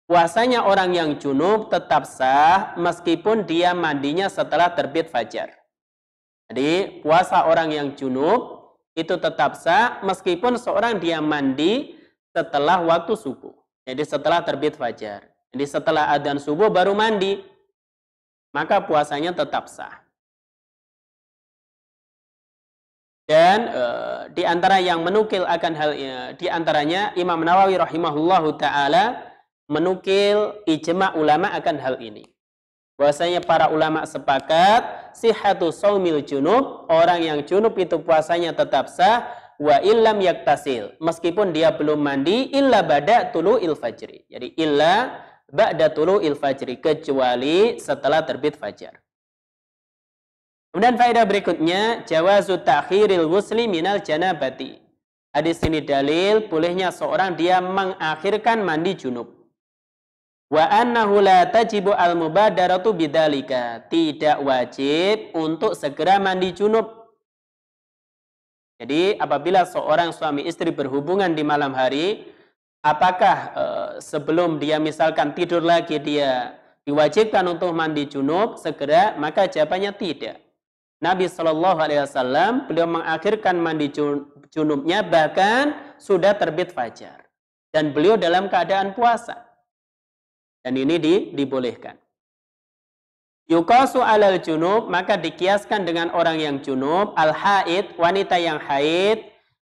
Puasanya orang yang junub tetap sah meskipun dia mandinya setelah terbit fajar. Jadi puasa orang yang junub itu tetap sah meskipun seorang dia mandi setelah waktu subuh. Jadi setelah terbit fajar. Jadi setelah adzan subuh baru mandi, maka puasanya tetap sah. Dan di antara yang menukil akan hal ini, di antaranya Imam Nawawi rahimahullahu taala menukil ijma ulama akan hal ini. Bahwasanya para ulama sepakat sihhatu shaumil junub, orang yang junub itu puasanya tetap sah wa illam yaktasil, meskipun dia belum mandi illa ba'da tulu'il fajri. Jadi illa ba'da tulu'il fajri, kecuali setelah terbit fajar. Kemudian faedah berikutnya jawazu ta'khiril ghusli minal janabati. Hadis ini dalil bolehnya seorang dia mengakhirkan mandi junub. Wa annahu la tajibu al-mubadaratu bidzalika. Tidak wajib untuk segera mandi junub. Jadi apabila seorang suami istri berhubungan di malam hari, apakah sebelum dia misalkan tidur lagi dia diwajibkan untuk mandi junub segera? Maka jawabannya tidak. Nabi SAW beliau mengakhirkan mandi junubnya bahkan sudah terbit fajar. Dan beliau dalam keadaan puasa. Dan ini dibolehkan. Yuqasu alal junub, maka dikiaskan dengan orang yang junub, al-haid, wanita yang haid,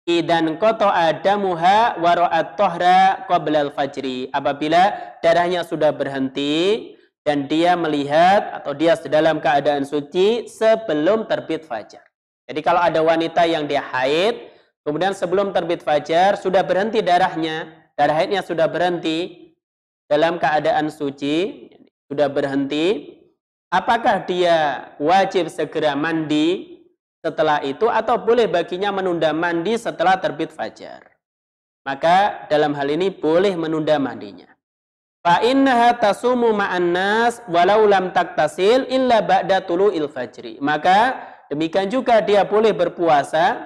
idan koto adamuha waro'at tohra qoblal fajri. Apabila darahnya sudah berhenti dan dia melihat atau dia dalam keadaan suci sebelum terbit fajar. Jadi kalau ada wanita yang dia haid, kemudian sebelum terbit fajar sudah berhenti darahnya, darah haidnya sudah berhenti, dalam keadaan suci, sudah berhenti, apakah dia wajib segera mandi setelah itu atau boleh baginya menunda mandi setelah terbit fajar? Maka dalam hal ini boleh menunda mandinya. Fa innaha tasumu ma'an nas walau lam taktasil illa ba'da tulu'il fajri. Maka demikian juga dia boleh berpuasa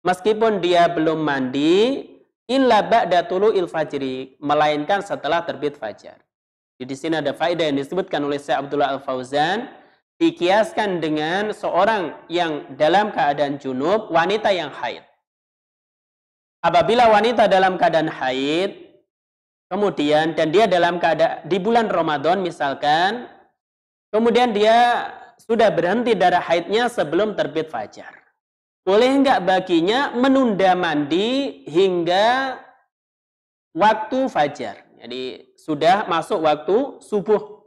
meskipun dia belum mandi illa ba'da tulu'il fajri, melainkan setelah terbit fajar. Di sini ada faedah yang disebutkan oleh Syekh Abdullah Al-Fauzan, dikiaskan dengan seorang yang dalam keadaan junub, wanita yang haid. Apabila wanita dalam keadaan haid, kemudian dan dia dalam keadaan di bulan Ramadan misalkan, kemudian dia sudah berhenti darah haidnya sebelum terbit fajar. Boleh enggak baginya menunda mandi hingga waktu fajar. Jadi sudah masuk waktu subuh.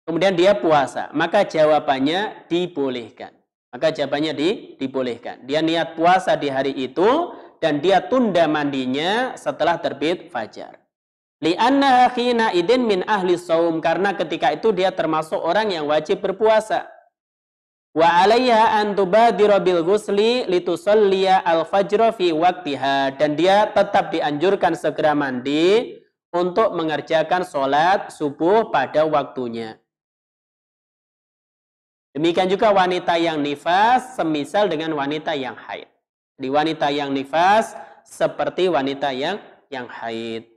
Kemudian dia puasa. Maka jawabannya dibolehkan. Maka jawabannya dibolehkan. Dia niat puasa di hari itu dan dia tunda mandinya setelah terbit fajar. Li'annaha khina idin min ahli shaum, karena ketika itu dia termasuk orang yang wajib berpuasa. Wa 'alaiha an tubadira bil ghusli litusalliya al-fajr fi waqtiha, dan dia tetap dianjurkan segera mandi untuk mengerjakan sholat subuh pada waktunya. Demikian juga wanita yang nifas semisal dengan wanita yang haid. Di wanita yang nifas seperti wanita yang haid.